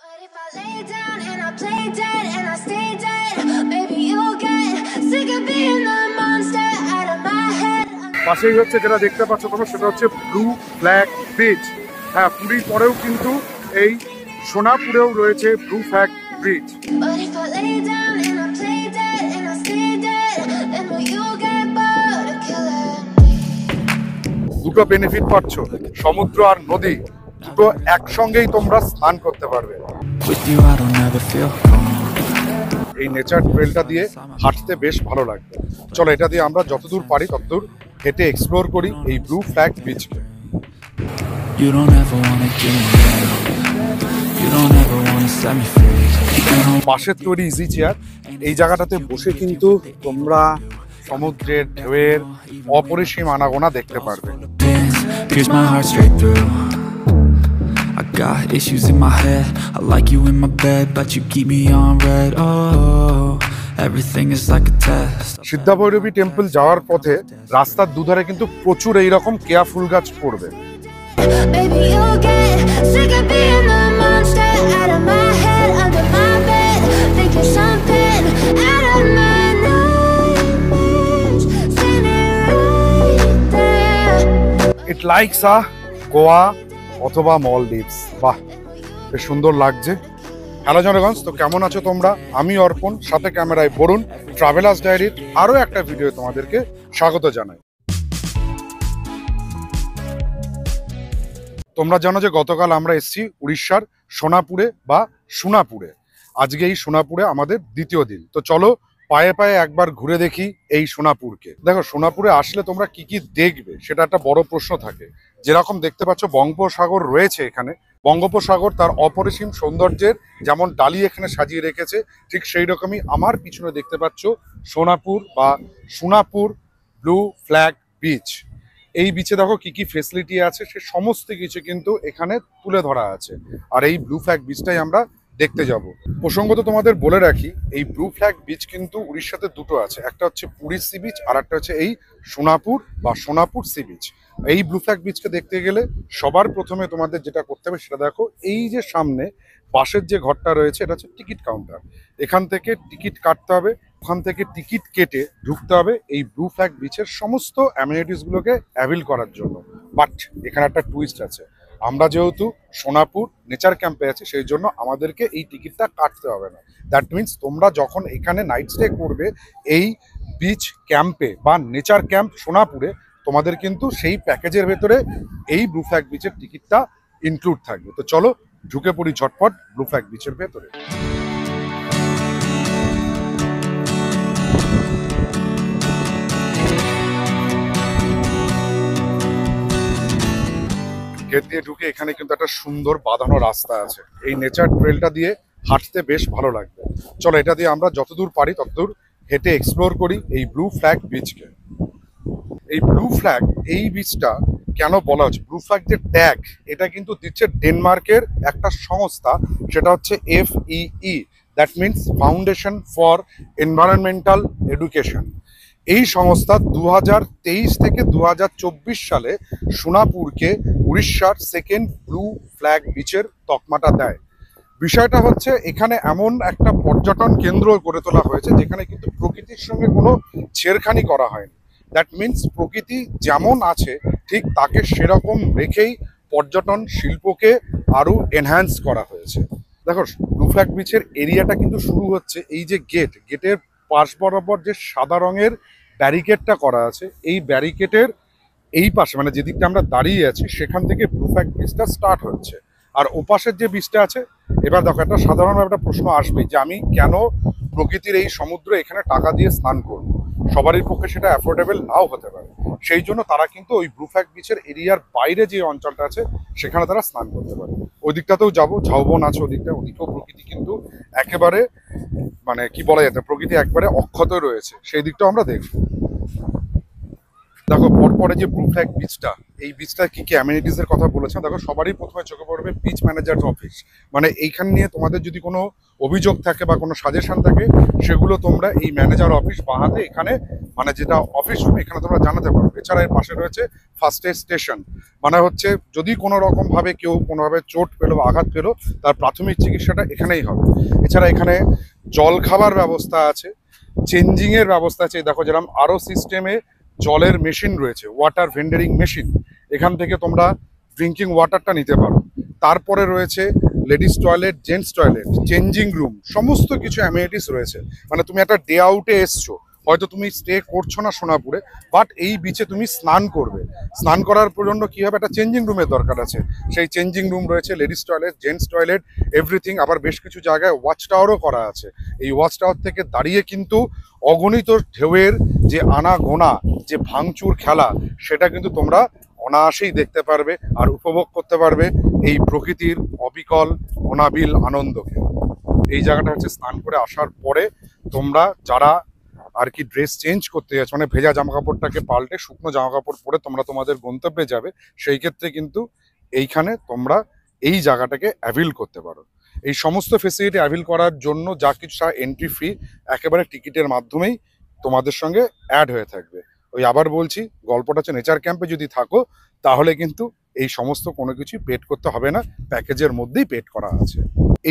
But if I lay down and I play dead and I stay dead, maybe you'll get sick of being the monster out of my head. পাশেই হচ্ছে যেটা দেখতে পাচ্ছ তোমরা, সেটা হচ্ছে blue flag beach. হ্যাঁ, পুরীর পরেও কিন্তু এই সোনাপুরেও রয়েছে blue flag beach. But if I lay down and I play dead and I stay dead, then will you get bored of killing me? দুটো বেনিফিট পাচ্ছ, সমুদ্র আর নদী দুটো একসঙ্গেই তোমরা স্নান করতে পারবে। এই নেচার ট্রেলটা দিয়ে হাঁটতে বেশ ভালো লাগবে। চলো এটা দিয়ে আমরা যতদূর পারি ততদূর হেঁটে এক্সপ্লোর করি এই ব্লু ফ্ল্যাগ বিচকে। বাঁশের তৈরি ইজি চেয়ার, এই জায়গাটাতে বসে কিন্তু তোমরা সমুদ্রের ঢেউয়ের অপরিসীম আনাগোনা দেখতে পারবে। I got issues in my head. I like you in my bed, but you keep me on red. Oh, everything is like a test. Siddha Bhairavi temple যাওয়ার পথে রাস্তার দুধারে কিন্তু প্রচুর এইরকম কেয়া ফুল গাছ পড়বে। Maybe you'll get sick of being the monster out of my head, under my bed, thinking something out of my nightmares, standing right there. It likes Goa অথবা মলদ্বীপস। বাহ, বেশ সুন্দর লাগছে। হ্যালো জনগণ, তো কেমন আছো তোমরা? আমি অর্পণ, সাথে ক্যামেরায় বরুণ। ট্রাভেলার্স ডায়েরির আরও একটা ভিডিও তোমাদেরকে স্বাগত জানাই। তোমরা জানো যে গতকাল আমরা এসেছি উড়িষ্যার সোনাপুরে বা সোনাপুরে। আজকে এই সোনাপুরে আমাদের দ্বিতীয় দিন। তো চলো পায়ে পায়ে একবার ঘুরে দেখি এই সোনাপুরকে। দেখো, সোনাপুরে আসলে তোমরা কি কি দেখবে সেটা একটা বড় প্রশ্ন থাকে। যেরকম দেখতে পাচ্ছ বঙ্গোপসাগর রয়েছে এখানে। বঙ্গোপসাগর তার অপরিসীম সৌন্দর্যের যেমন ডালি এখানে সাজিয়ে রেখেছে, ঠিক সেই রকমই আমার পিছনে দেখতে পাচ্ছ সোনাপুর বা সোনাপুর ব্লু ফ্ল্যাগ বিচ। এই বিচে দেখো কি কি ফেসিলিটি আছে, সে সমস্ত কিছু কিন্তু এখানে তুলে ধরা আছে। আর এই ব্লু ফ্ল্যাগ বিচটাই আমরা দেখতে যাব। প্রসঙ্গত তোমাদের বলে রাখি, এই ব্লু ফ্ল্যাগ বিচ কিন্তু উড়িষ্যাতে দুটো আছে, একটা হচ্ছে পুরী সি বিচ আর একটা হচ্ছে এই সোনাপুর বা সোনাপুর সি বিচ। এই ব্লু ফ্ল্যাগ বিচকে দেখতে গেলে সবার প্রথমে তোমাদের যেটা করতে হবে সেটা দেখো, এই যে সামনে বাঁশের যে ঘরটা রয়েছে এটা হচ্ছে টিকিট কাউন্টার। এখান থেকে টিকিট কাটতে হবে, ওখান থেকে টিকিট কেটে ঢুকতে হবে এই ব্লু ফ্ল্যাগ বিচের সমস্ত অ্যামিনিটিসগুলোকে অ্যাভেল করার জন্য। বাট এখানে একটা টুইস্ট আছে, আমরা যেহেতু সোনাপুর নেচার ক্যাম্পে আছি সেই জন্য আমাদেরকে এই টিকিটটা কাটতে হবে না। দ্যাট মিনস তোমরা যখন এখানে নাইট স্টে করবে এই বিচ ক্যাম্পে বা নেচার ক্যাম্প সোনাপুরে, তোমাদের কিন্তু সেই প্যাকেজের ভেতরে এই ব্লু ফ্ল্যাগ বিচের টিকিটটা ইনক্লুড থাকবে। তো চলো ঢুকে পড়ি ঝটপট ব্লু ফ্ল্যাগ বিচের ভেতরে। গেট দিয়ে ঢুকে এখানে কিন্তু একটা সুন্দর বাঁধানো রাস্তা আছে। এই নেচার ট্রেলটা দিয়ে হাঁটতে বেশ ভালো লাগবে। চলো এটা দিয়ে আমরা যতদূর পারি ততদূর হেঁটে এক্সপ্লোর করি এই ব্লু ফ্ল্যাগ বিচকে। এই ব্লু ফ্ল্যাগ, এই বিচটা কেন বলা হচ্ছে ব্লু ফ্ল্যাগ, যে ট্যাগ এটা কিন্তু দিচ্ছে ডেনমার্কের একটা সংস্থা, সেটা হচ্ছে FEE, that means foundation for environmental education. এই সংস্থা 2023 থেকে 2024 সালে সোনাপুরকে উড়িষ্যার সেকেন্ড ব্লু ফ্ল্যাগ বিচের তকমাটা দেয়। বিষয়টা হচ্ছে এখানে এমন একটা পর্যটন কেন্দ্র গড়ে তোলা হয়েছে যেখানে কিন্তু প্রকৃতির সঙ্গে কোনো ছেড়খানি করা হয়নি। দ্যাট মিনস প্রকৃতি যেমন আছে ঠিক তাকে সেরকম রেখেই পর্যটন শিল্পকে আরও এনহ্যান্স করা হয়েছে। দেখো, ব্লু ফ্ল্যাগ বিচের এরিয়াটা কিন্তু শুরু হচ্ছে এই যে গেটের পাশ বরাবর যে সাদা রঙের ব্যারিকেডটা করা আছে, এই ব্যারিকেডের এই পাশে মানে যেদিকটা আমরা দাঁড়িয়ে আছি সেখান থেকে ব্লু ফ্ল্যাগ বিচটা স্টার্ট হচ্ছে। আর ওপাশের যে বিচটা আছে, এবার দেখো একটা সাধারণ একটা প্রশ্ন আসবেই যে আমি কেন প্রকৃতির এই সমুদ্র এখানে টাকা দিয়ে স্নান করব। সবারই পক্ষে সেটা অ্যাফোর্ডেবল নাও হতে পারে, সেই জন্য তারা কিন্তু ওই ব্লু ফ্ল্যাগ বিচের এরিয়ার বাইরে যে অঞ্চলটা আছে সেখানে তারা স্নান করতে পারে। ওই দিকটাতেও যাবো, ঝাউবন আছে ওদিকেও প্রকৃতি কিন্তু একেবারে মানে কি বলা যেত, প্রকৃতি একবারে অক্ষত রয়েছে, সেই দিকটাও আমরা দেখবো। দেখো পরপরে যে ব্লু ফ্ল্যাগ বিচটা, এই বিচটা কি কি অ্যামিনিটিস এর কথা বলেছেন। দেখো সবারই প্রথমে চোখে পড়বে বিচ ম্যানেজার অফিস, মানে এইখান নিয়ে তোমাদের যদি কোনো অভিযোগ থাকে বা কোনো সাজেশন থাকে, সেগুলো তোমরা এই ম্যানেজার অফিস বাহাতে এখানে, মানে যেটা অফিস রুম, এখানে তোমরা জানাতে পারো। এছাড়া এর পাশে রয়েছে ফার্স্ট এড স্টেশন, মানে হচ্ছে যদি কোনো রকম ভাবে কেউ কোনোভাবে চোট পেলো বা আঘাত পেলো, তার প্রাথমিক চিকিৎসাটা এখানেই হবে। এছাড়া এখানে জল খাবার ব্যবস্থা আছে, চেঞ্জিং এর ব্যবস্থা আছে। দেখো যেরকম আরো সিস্টেমে জলের মেশিন রয়েছে, ওয়াটার ভেন্ডারিং মেশিন, এখান থেকে তোমরা ড্রিঙ্কিং ওয়াটারটা নিতে পারো। তারপরে রয়েছে ladies toilet, gents toilet, changing room, সমস্ত কিছু অ্যামিনিটিস রয়েছে। মানে তুমি একটা ডে আউটে এসছো, হয়তো তুমি স্টে করছো না সোনাপুরে, বাট এই বিচে তুমি স্নান করবে। স্নান করার জন্য কি হবে, একটা চেঞ্জিং রুমের দরকার আছে। সেই চেঞ্জিং রুম রয়েছে, ladies toilet, gents toilet, everything. আবার বেশ কিছু জায়গায় ওয়াচ টাওয়ারও করা আছে। এই ওয়াচ টাওয়ার থেকে দাঁড়িয়ে কিন্তু অগণিত ঢেউয়ের যে আনাগোনা, যে ভাঙচুর খেলা, সেটা কিন্তু তোমরা অনায়াসেই দেখতে পারবে আর উপভোগ করতে পারবে এই প্রকৃতির অবিকল অনাবিল আনন্দকে। এই জায়গাটা হচ্ছে স্নান করে আসার পরে তোমরা যারা আর কি ড্রেস চেঞ্জ করতে যাচ্ছ, মানে ভেজা জামা কাপড়টাকে পাল্টে শুকনো জামা কাপড় পরে তোমরা তোমাদের গন্তব্যে যাবে, সেই ক্ষেত্রে কিন্তু এইখানে তোমরা এই জায়গাটাকে অ্যাভিল করতে পারো। এই সমস্ত ফেসিলিটি অ্যাভিল করার জন্য যা কিছু এন্ট্রি ফি একেবারে টিকিটের মাধ্যমেই তোমাদের সঙ্গে অ্যাড হয়ে থাকবে। ওই আবার বলছি, গল্পটা হচ্ছে নেচার ক্যাম্পে যদি থাকো তাহলে কিন্তু এই সমস্ত কোনো কিছু পেড করতে হবে না, প্যাকেজের মধ্যেই পেড করা আছে।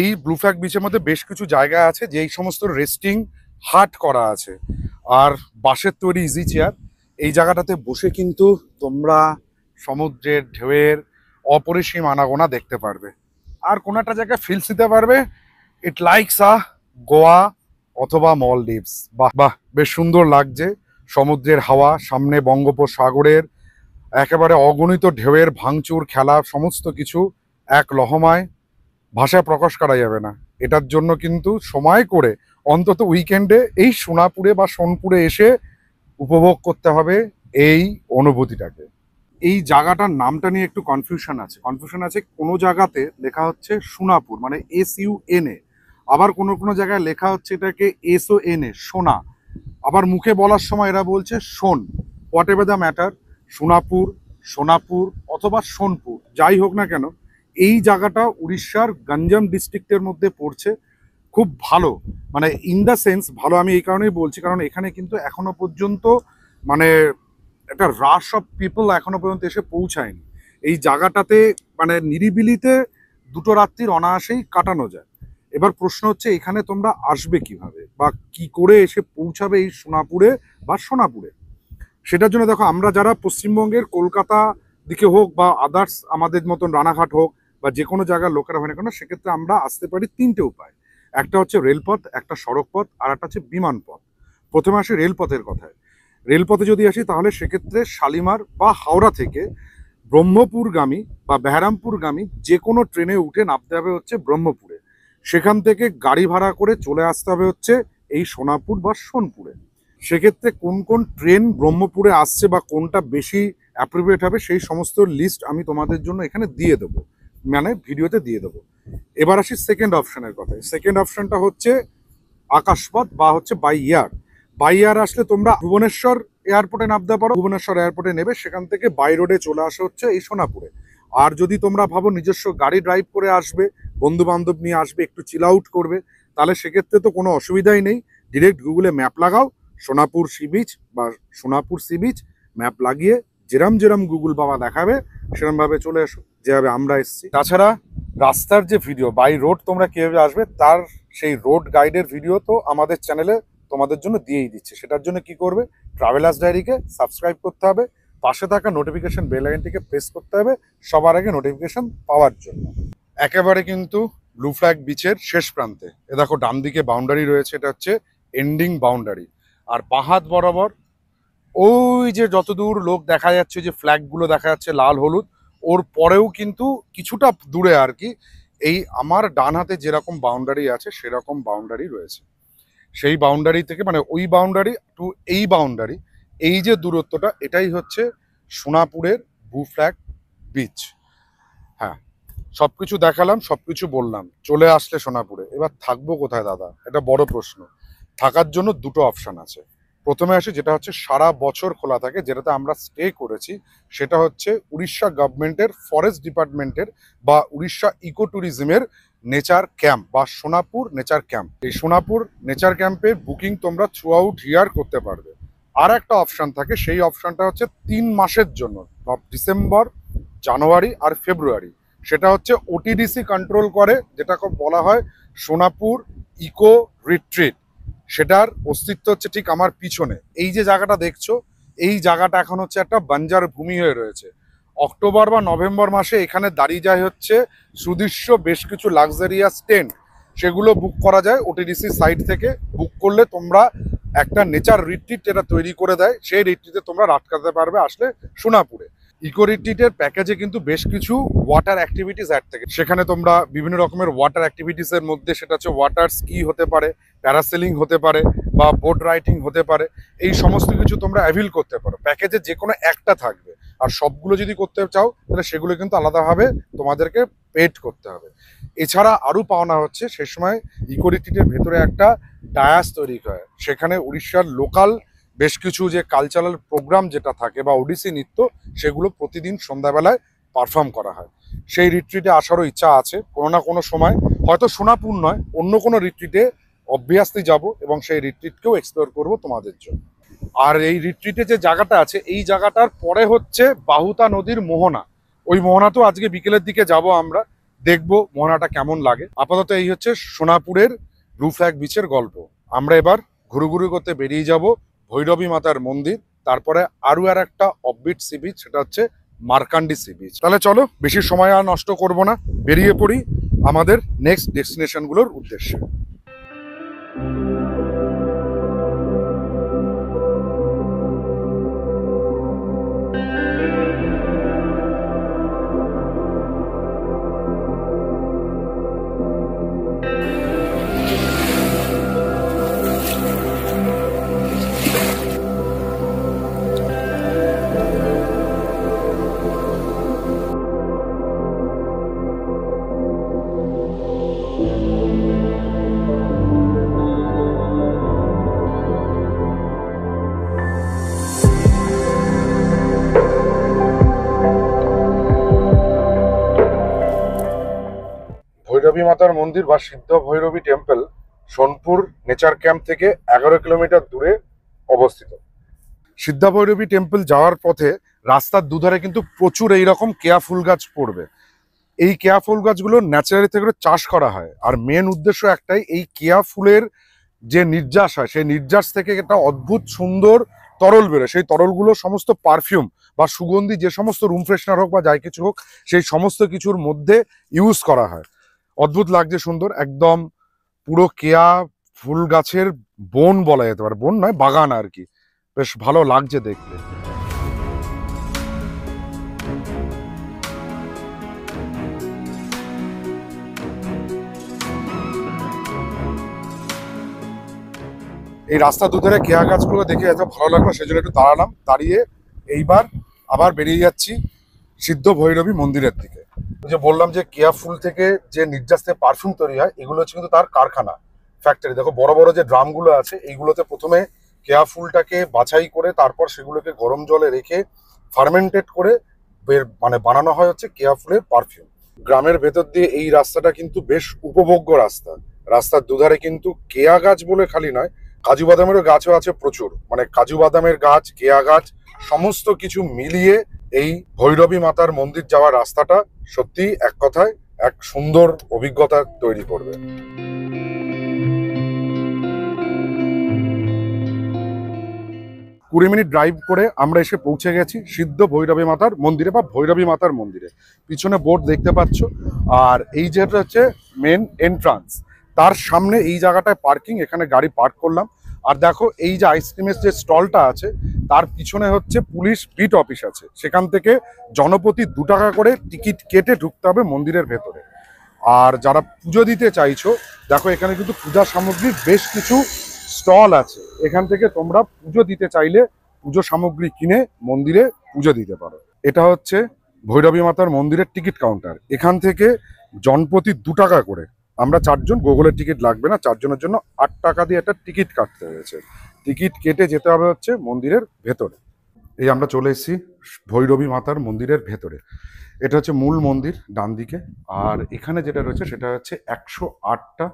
এই ব্লু ফ্ল্যাগ বিচের মধ্যে বেশ কিছু জায়গা আছে যে এই সমস্ত রেস্টিং হাট করা আছে, আর বাঁশের তৈরি ইজি চেয়ার। এই জায়গাটাতে বসে কিন্তু তোমরা সমুদ্রের ঢেউয়ের অপরিসীম আনাগোনা দেখতে পারবে, আর কোনো একটা জায়গায় ফিলস দিতে পারবে। ইট লাইকস গোয়া অথবা মলদ্বীপস। বাহ বাহ, বেশ সুন্দর লাগছে। সমুদ্রের হাওয়া, সামনে বঙ্গোপসাগরের একেবারে অগণিত ঢেউয়ের ভাঙচুর খেলা, সমস্ত কিছু এক লহমায়, ভাষায় প্রকাশ করা যাবে না। এটার জন্য কিন্তু সময় করে অন্তত উইকেন্ডে এই সোনাপুরে বা সোনপুরে এসে উপভোগ করতে হবে এই অনুভূতিটাকে। এই জায়গাটার নামটা নিয়ে একটু কনফিউশন আছে। কোনো জায়গাতে লেখা হচ্ছে সোনাপুর, মানে SUNA, আবার কোনো কোনো জায়গায় লেখা হচ্ছে এটাকে SONA, সোনা। আবার মুখে বলার সময় এরা বলছে Son. Whatever the matter, Sonapur অথবা সোনপুর, যাই হোক না কেন, এই জায়গাটা উড়িষ্যার গঞ্জাম ডিস্ট্রিক্টের মধ্যে পড়ছে। খুব ভালো, মানে ইন দ্য সেন্স ভালো, আমি এই কারণেই বলছি কারণ এখানে কিন্তু এখনো পর্যন্ত মানে একটা রাশ অফ পিপল এখনো পর্যন্ত এসে পৌঁছায়নি। এই জায়গাটাতে মানে নিরিবিলিতে দুটো রাত্রির অনায়াসেই কাটানো যায়। এবার প্রশ্ন হচ্ছে এখানে তোমরা আসবে কিভাবে বা কি করে এসে পৌঁছাবে এই সোনাপুরে। সেটার জন্য দেখো, আমরা যারা পশ্চিমবঙ্গের কলকাতা দিকে হোক বা আদার্স আমাদের মতন রানাঘাট হোক বা যে কোনো জায়গার লোকেরা হয় না কেন, সেক্ষেত্রে আমরা আসতে পারি তিনটে উপায়। একটা হচ্ছে রেলপথ, একটা সড়ক পথ, আর একটা হচ্ছে বিমান পথ। প্রথমে আসি রেলপথের কথায়। রেলপথে যদি আসি তাহলে সেক্ষেত্রে শালিমার বা হাওড়া থেকে ব্রহ্মপুরগামী বা বেহারামপুরগামী যে কোনো ট্রেনে উঠে নামতে হবে হচ্ছে ব্রহ্মপুরে। সেখান থেকে গাড়ি ভাড়া করে চলে আসতে হবে হচ্ছে এই সোনাপুর বা সোনপুরে। সেক্ষেত্রে কোন কোন ট্রেন ব্রহ্মপুরে আসছে বা কোনটা বেশি অ্যাপ্রোপ্রিয়েট হবে সেই সমস্ত লিস্ট আমি তোমাদের জন্য এখানে দিয়ে দেবো, মানে ভিডিওতে দিয়ে দেবো। এবার আসি সেকেন্ড অপশনের কথায়। সেকেন্ড অপশনটা হচ্ছে আকাশপথ বা হচ্ছে বাই এয়ার আসলে তোমরা ভুবনেশ্বর এয়ারপোর্টে নামতে পারো, ভুবনেশ্বর এয়ারপোর্টে নেবে, সেখান থেকে বাই রোডে চলে আসা হচ্ছে এই সোনাপুরে। আর যদি তোমরা ভাবো নিজস্ব গাড়ি ড্রাইভ করে আসবে, বন্ধু বান্ধব নিয়ে আসবে, একটু চিল আউট করবে, তাহলে সেক্ষেত্রে তো কোনো অসুবিধাই নেই। ডিরেক্ট গুগলে ম্যাপ লাগাও, সোনাপুর সি বিচ বা সোনাপুর সি বিচ ম্যাপ লাগিয়ে যেরম গুগল বাবা দেখাবে সেরমভাবে চলে এসো, যেভাবে আমরা এসেছি। তাছাড়া রাস্তার যে ভিডিও, বাই রোড তোমরা কিভাবে আসবে তার সেই রোড গাইডের ভিডিও তো আমাদের চ্যানেলে তোমাদের জন্য দিয়েই দিচ্ছে। সেটার জন্য কি করবে, ট্রাভেলার্স ডায়েরিকে সাবস্ক্রাইব করতে হবে, পাশে থাকা নোটিফিকেশন বেল আইকনটিকে প্রেস করতে হবে সবার আগে নোটিফিকেশন পাওয়ার জন্য। একেবারে কিন্তু ব্লু ফ্ল্যাগ বিচের শেষ প্রান্তে এ দেখো ডান দিকে বাউন্ডারি রয়েছে, এটা হচ্ছে এন্ডিং বাউন্ডারি। আর বাঁ হাত বরাবর ওই যে যতদূর লোক দেখা যাচ্ছে, যে ফ্ল্যাগগুলো দেখা যাচ্ছে লাল হলুদ, ওর পরেও কিন্তু কিছুটা দূরে আর কি এই আমার ডান হাতে যেরকম বাউন্ডারি আছে সেরকম বাউন্ডারি রয়েছে। সেই বাউন্ডারি থেকে মানে ওই বাউন্ডারি টু এই বাউন্ডারি, এই যে দূরত্বটা, এটাই হচ্ছে সোনাপুরের ব্লু ফ্ল্যাগ বিচ। হ্যাঁ, সবকিছু দেখালাম, সবকিছু বললাম। চলে আসলে সোনাপুরে, এবার থাকবো কোথায় দাদা, এটা বড় প্রশ্ন। থাকার জন্য দুটো অপশন আছে। প্রথমে আসি যেটা হচ্ছে সারা বছর খোলা থাকে, যেটাতে আমরা স্টে করেছি, সেটা হচ্ছে উড়িষ্যা গভর্নমেন্টের ফরেস্ট ডিপার্টমেন্টের বা উড়িষ্যা ইকো ট্যুরিজমের নেচার ক্যাম্প বা সোনাপুর নেচার ক্যাম্প। এই সোনাপুর নেচার ক্যাম্পের বুকিং তোমরা থ্রু আউট ইয়ার করতে পারবে। আর একটা অপশন থাকে, সেই অপশনটা হচ্ছে 3 মাসের জন্য, ডিসেম্বর, জানুয়ারি আর ফেব্রুয়ারি। সেটা হচ্ছে ওটিডিসি কন্ট্রোল করে, যেটাকে বলা হয় সোনাপুর ইকো রিট্রিট। সেটার অস্তিত্ব হচ্ছে ঠিক আমার পিছনে। এই যে জায়গাটা দেখছো, এই জায়গাটা এখন হচ্ছে একটা বাঞ্জার ভূমি হয়ে রয়েছে। অক্টোবর বা নভেম্বর মাসে এখানে দাঁড়িয়ে যায় হচ্ছে সুদৃশ্য বেশ কিছু লাক্সারিয়াস টেন্ট, সেগুলো বুক করা যায় ওটিডিসি সাইট থেকে। বুক করলে তোমরা একটা নেচার রিট্রিট যেটা তৈরি করে দেয়, সেই রিট্রিটে তোমরা রাত কাটাতে পারবে আসলে সোনাপুরে। ইকো রিট্রিটের প্যাকেজে কিন্তু বেশ কিছু ওয়াটার অ্যাক্টিভিটিস অ্যাড থাকে। সেখানে তোমরা বিভিন্ন রকমের ওয়াটার অ্যাক্টিভিটিসের মধ্যে সেটা হচ্ছে ওয়াটার স্কি হতে পারে, প্যারাসেলিং হতে পারে বা বোট রাইডিং হতে পারে। এই সমস্ত কিছু তোমরা অ্যাভিল করতে পারো। প্যাকেজে যে কোনো একটা থাকবে, আর সবগুলো যদি করতে চাও তাহলে সেগুলো কিন্তু আলাদাভাবে তোমাদেরকে পেড করতে হবে। এছাড়া আরও পাওনা হচ্ছে, সে সময় ইকো রিট্রিটের ভেতরে একটা ডায়াস তৈরি হয়। সেখানে উড়িষ্যার লোকাল বেশ কিছু যে কালচারাল প্রোগ্রাম যেটা থাকে বা ওডিসি নৃত্য, সেগুলো প্রতিদিন সন্ধ্যাবেলায় পারফর্ম করা হয়। সেই রিট্রিটে আসারও ইচ্ছা আছে কোনো না কোনো সময়, হয়তো সোনাপুর নয়, অন্য কোনো রিট্রিটে অবভিয়াসলি যাব এবং সেই রিট্রিটকেও এক্সপ্লোর করব তোমাদের জন্য। আর এই রিট্রিটে যে জায়গাটা আছে, এই জায়গাটার পরে হচ্ছে বাহুতা নদীর মোহনা। ওই মোহনাতেও আজকে বিকেলের দিকে যাব, আমরা দেখব মোহনাটা কেমন লাগে। আপাতত এই হচ্ছে সোনাপুরের ব্লু ফ্ল্যাগ বিচের গল্প। আমরা এবার ঘুরুঘুরু করতে বেরিয়ে যাব ভৈরবী মাতার মন্দির, তারপরে আরও আর একটা অফবিট সি বিচ, সেটা হচ্ছে মার্কান্ডি সি বিচ। তাহলে চলো বেশি সময় আর নষ্ট করব না, বেরিয়ে পড়ি আমাদের নেক্সট ডেস্টিনেশনগুলোর উদ্দেশ্যে। ভৈরবী মাতার মন্দির বা সিদ্ধ ভৈরবী টেম্পল সোনপুর নেচার ক্যাম্প থেকে 11 কিলোমিটার দূরে অবস্থিত। সিদ্ধা ভৈরবী টেম্পল যাওয়ার পথে রাস্তার দুধারে কিন্তু প্রচুর এইরকম কেয়া ফুল গাছ পড়বে। এই কেয়া ফুল গাছগুলো ন্যাচারালি থেকে চাষ করা হয়, আর মেন উদ্দেশ্য একটাই, এই কেয়া ফুলের যে নির্যাস হয়, সেই নির্যাস থেকে একটা অদ্ভুত সুন্দর তরল বেরোয়। সেই তরলগুলো সমস্ত পারফিউম বা সুগন্ধি যে সমস্ত রুম ফ্রেশনার হোক বা যাই কিছু হোক, সেই সমস্ত কিছুর মধ্যে ইউজ করা হয়। অদ্ভুত লাগছে, সুন্দর একদম, পুরো কেয়া ফুল গাছের বন বলা যেতে পারে, বন নয় বাগান আর কি। বেশ ভালো লাগছে দেখতে। এই রাস্তা দুধারে কেয়া গাছগুলো দেখে এত ভালো লাগলো, সেজন্য একটু দাঁড়ালাম। দাঁড়িয়ে এইবার আবার বেরিয়ে যাচ্ছি সিদ্ধ ভৈরবী মন্দিরের দিকে। যে বললাম যে কেয়া ফুল থেকে যে নির্যাস থেকে পারফিউম তৈরি হয়, এগুলো হচ্ছে কিন্তু তার কারখানা, ফ্যাক্টরি। দেখো বড় বড় যে ড্রামগুলো আছে, এইগুলোতে প্রথমে কেয়া ফুলটাকে বাছাই করে তারপর সেগুলোকে গরম জলে রেখে ফার্মেন্টেড করে মানে বানানো হয় হচ্ছে কেয়া ফুলের পারফিউম। গ্রামের ভেতর দিয়ে এই রাস্তাটা কিন্তু বেশ উপভোগ্য রাস্তা। রাস্তার দুধারে কিন্তু কেয়া গাছ বলে খালি নয়, কাজু বাদামেরও গাছও আছে প্রচুর। মানে কাজু বাদামের গাছ, কেয়া গাছ, সমস্ত কিছু মিলিয়ে এই ভৈরবী মাতার মন্দির যাওয়ার রাস্তাটা সত্যি এক কথায় এক সুন্দর অভিজ্ঞতা তৈরি করবে। 20 মিনিট ড্রাইভ করে আমরা এসে পৌঁছে গেছি সিদ্ধ ভৈরবী মাতার মন্দিরে বা ভৈরবী মাতার মন্দিরে। পিছনে বোর্ড দেখতে পাচ্ছ, আর এই যেটা হচ্ছে মেন এন্ট্রান্স, তার সামনে এই জায়গাটায় পার্কিং, এখানে গাড়ি পার্ক করলাম। আর দেখো এই যে আইসক্রিমের যে স্টলটা আছে, তার পিছনে হচ্ছে পুলিশ বিট অফিস আছে। সেখান থেকে জনপ্রতি 2 টাকা করে টিকিট কেটে ঢুকতে হবে মন্দিরের ভেতরে। আর যারা পুজো দিতে চাইছো, দেখো এখানে কিন্তু পূজা সামগ্রীর বেশ কিছু স্টল আছে। এখান থেকে তোমরা পুজো দিতে চাইলে পুজো সামগ্রী কিনে মন্দিরে পুজো দিতে পারো। এটা হচ্ছে ভৈরবী মাতার মন্দিরের টিকিট কাউন্টার। এখান থেকে জনপ্রতি 2 টাকা করে, আমরা 4 জন, গুগলের টিকিট লাগবে না, 4 জনের জন্য 8 টাকা দিয়ে একটা টিকিট কাটতে হয়েছে। টিকিট কেটে যেতে হবে হচ্ছে মন্দিরের ভেতরে। এই আমরা চলে এসেছি ভৈরবী মাতার মন্দিরের ভেতরে। এটা হচ্ছে মূল মন্দির ডান দিকে। আর এখানে যেটা রয়েছে সেটা হচ্ছে 108টা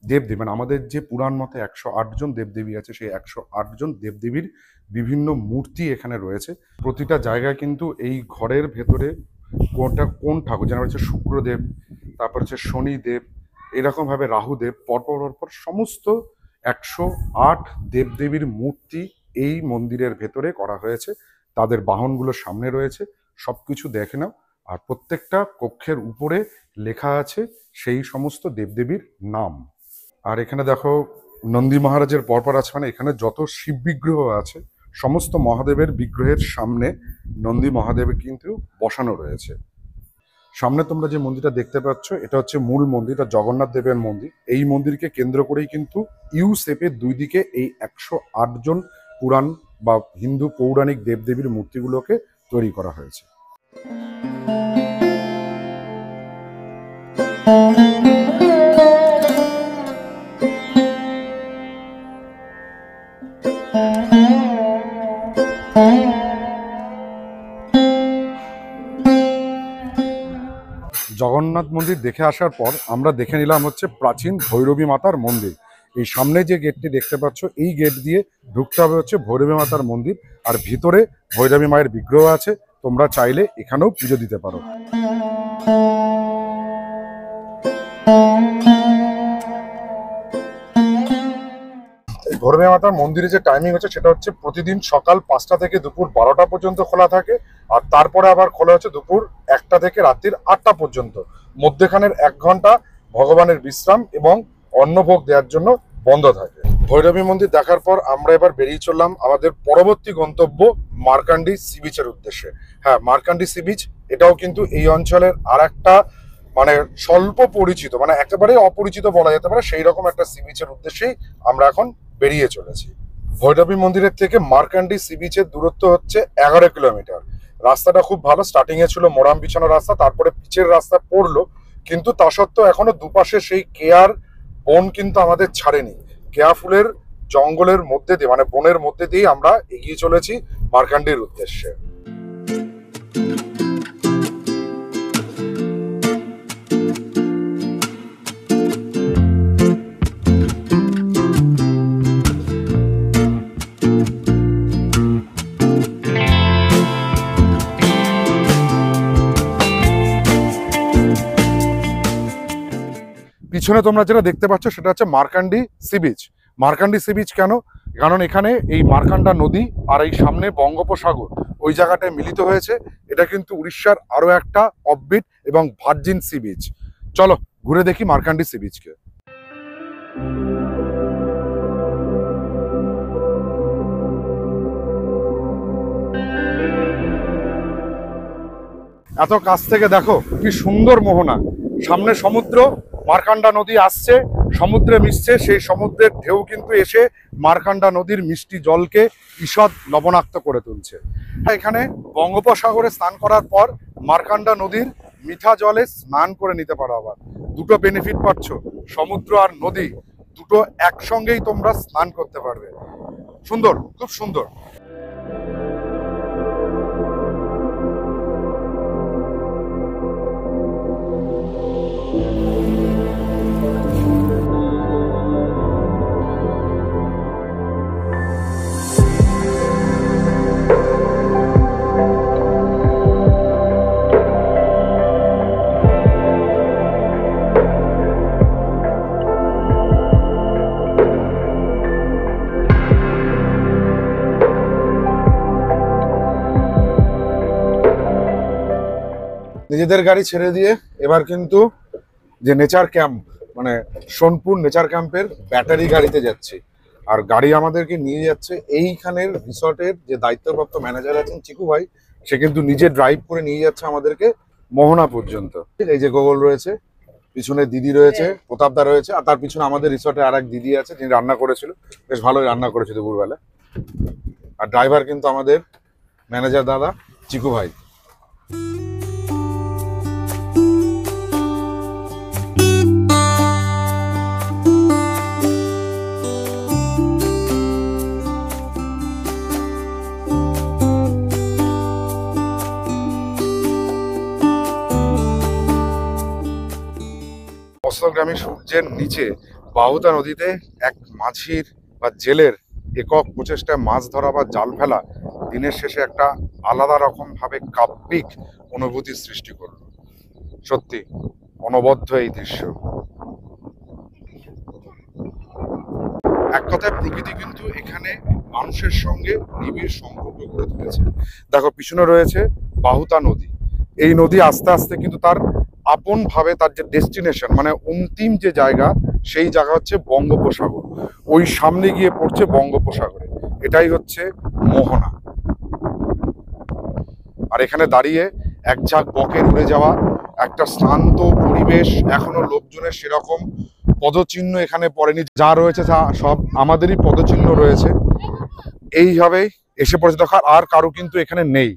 দেবদেবী, মানে আমাদের যে পুরাণ মতে 108 জন দেবদেবী আছে, সেই 108 জন দেবদেবীর বিভিন্ন মূর্তি এখানে রয়েছে। প্রতিটা জায়গায় কিন্তু এই ঘরের ভেতরে কোন ঠাকুর, যেন হচ্ছে শুক্রদেব, তারপর হচ্ছে শনিদেব, এরকমভাবে রাহুদেব, পরপর সমস্ত 108 দেবদেবীর মূর্তি এই মন্দিরের ভেতরে করা হয়েছে। তাদের বাহনগুলো সামনে রয়েছে, সবকিছু দেখে নাও। আর প্রত্যেকটা কক্ষের উপরে লেখা আছে সেই সমস্ত দেবদেবীর নাম। আর এখানে দেখো নন্দী মহারাজের পরপর আছে, মানে এখানে যত শিব বিগ্রহ আছে সমস্ত মহাদেবের বিগ্রহের সামনে নন্দী মহাদেব কিন্তু বসানো রয়েছে। সামনে তোমরা যে মন্দিরটা দেখতে পাচ্ছ এটা হচ্ছে মূল মন্দিরটা, জগন্নাথ দেবের মন্দির। এই মন্দিরকে কেন্দ্র করেই কিন্তু ইউ শেপের দুই দিকে এই 108 জন পুরাণ বা হিন্দু পৌরাণিক দেবদেবীর মূর্তিগুলোকে তৈরি করা হয়েছে। জগন্নাথ মন্দির দেখে আসার পর আমরা দেখে নিলাম হচ্ছে প্রাচীন ভৈরবী মাতার মন্দির। এই সামনে যে গেটটি দেখতে পাচ্ছ এই গেট দিয়ে ঢুকতে হবে হচ্ছে ভৈরবী মাতার মন্দির। আর ভিতরে ভৈরবী মায়ের বিগ্রহ আছে, তোমরা চাইলে এখানেও পুজো দিতে পারো। ভৈরবী মাতার মন্দিরে যে টাইমিং হচ্ছে সেটা হচ্ছে প্রতিদিন সকাল 5টা থেকে দুপুর 12টা পর্যন্ত খোলা থাকে। আর তারপরে আবার খোলা হচ্ছে দুপুর 1টা থেকে রাত্রির 8টা পর্যন্ত। মধ্যখানের 1 ঘন্টা ভগবানের বিশ্রাম এবং অন্নভোগ দেওয়ার জন্য বন্ধ থাকে। ভৈরবী মন্দির দেখার পর আমরা এবার বেরিয়ে চললাম আমাদের পরবর্তী গন্তব্য মার্কান্ডি সি বিচের উদ্দেশ্যে। হ্যাঁ, মার্কান্ডি সি বিচ এটাও কিন্তু এই অঞ্চলের আর একটা মানে স্বল্প পরিচিত, মানে একেবারে অপরিচিত বলা যেতে পারে সেই রকম একটা সি বিচের উদ্দেশ্যেই আমরা এখন বেরিয়ে চলেছি। ভৈরবী মন্দিরের থেকে মার্কান্ডি সি বিচের দূরত্ব হচ্ছে 11 কিলোমিটার। রাস্তাটা খুব ভালো, স্টার্টিং এ ছিল মোরাম বিছানো রাস্তা, তারপরে পিচের রাস্তা পড়লো, কিন্তু তা সত্ত্বেও এখনো দুপাশে সেই কেয়ার বন কিন্তু আমাদের ছাড়েনি। কেয়া ফুলের জঙ্গলের মধ্যে দিয়ে, মানে বনের মধ্যে দিয়ে আমরা এগিয়ে চলেছি মার্কান্ডির উদ্দেশ্যে। পিছনে তোমরা যেটা দেখতে পাচ্ছ সেটা হচ্ছে মার্কান্ডি সি বিচ। মার্কান্ডি সি বিচ কেন? কারণ এখানে এই মার্কান্ডা নদী আর এই সামনে বঙ্গোপসাগর ওই জায়গাটায় মিলিত হয়েছে। এটা কিন্তু উড়িষ্যার আরো একটা অফবিট এবং ভার্জিন সি বিচ। চলো ঘুরে দেখি মার্কান্ডি সি বিচকে। এত কাছ থেকে দেখো কি সুন্দর মোহনা, সামনে সমুদ্র, মার্কান্ডা নদী আসছে, সমুদ্রে মিশছে, সেই সমুদ্রের ঢেউ কিন্তু এসে মার্কান্ডা নদীর মিষ্টি জলকে ঈষৎ লবণাক্ত করে তুলছে। এখানে বঙ্গোপসাগরে স্নান করার পর মার্কান্ডা নদীর মিঠা জলে স্নান করে নিতে পারো। আবার দুটো বেনিফিট পাচ্ছ, সমুদ্র আর নদী দুটো একসঙ্গেই তোমরা স্নান করতে পারবে। সুন্দর, খুব সুন্দর। নিজেদের গাড়ি ছেড়ে দিয়ে এবার কিন্তু যে নেচার ক্যাম্প, মানে সোনপুর নেচার ক্যাম্পের ব্যাটারি গাড়িতে যাচ্ছি। আর গাড়ি আমাদেরকে নিয়ে যাচ্ছে এইখানের রিসর্টের যে দায়িত্বপ্রাপ্ত ম্যানেজার আছেন চিকু ভাই, সে কিন্তু নিজে ড্রাইভ করে নিয়ে যাচ্ছে আমাদেরকে মোহনা পর্যন্ত। এই যে গোগল রয়েছে, পিছনে দিদি রয়েছে, প্রতাপদা রয়েছে, আর তার পিছনে আমাদের রিসর্টে আর এক দিদি আছে যিনি রান্না করেছিল, বেশ ভালোই রান্না করেছিল দুপুরবেলা। আর ড্রাইভার কিন্তু আমাদের ম্যানেজার দাদা চিকু ভাই। অস্তগামী সূর্যের নিচে বাহুতা নদীতে এক মাঝির বা জেলের একক প্রচেষ্টায় মাছ ধরা বা জাল ফেলা দিনের শেষে একটা আলাদা রকম ভাবে কাব্যিক অনুভূতির সৃষ্টি করলো। সত্যি অনবদ্য এই দৃশ্য। এক কথায় প্রকৃতি কিন্তু এখানে মানুষের সঙ্গে নিবিড় সম্পর্ক গড়ে তুলেছে। দেখো পিছনে রয়েছে বাহুতা নদী। এই নদী আস্তে আস্তে কিন্তু তার আপন ভাবে তার যে ডেস্টিনেশন মানে অন্তিম যে জায়গা, সেই জায়গা হচ্ছে বঙ্গোপসাগর। ওই সামনে গিয়ে পড়ছে বঙ্গোপসাগরে। এটাই হচ্ছে মোহনা। আর এখানে দাঁড়িয়ে এক ঝাঁক বকের উড়ে যাওয়া, একটা শান্ত পরিবেশ, এখনো লোকজনের সেরকম পদচিহ্ন এখানে পড়েনি। যা রয়েছে তা সব আমাদেরই পদচিহ্ন রয়েছে। এইভাবেই এসে পড়েছে। দেখো আর কারো কিন্তু এখানে নেই।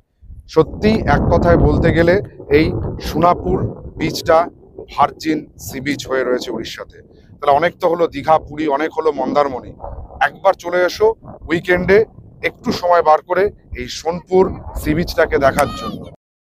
সত্যি এক কথায় বলতে গেলে এই সোনাপুর বিচটা ভার্জিন সি বিচ হয়ে রয়েছে উড়িষ্যাতে। তাহলে অনেক তো হলো দীঘা, পুরী, অনেক হলো মন্দারমণি। একবার চলে এসো উইকেন্ডে একটু সময় বার করে এই সোনপুর সি বিচটাকে দেখার জন্য।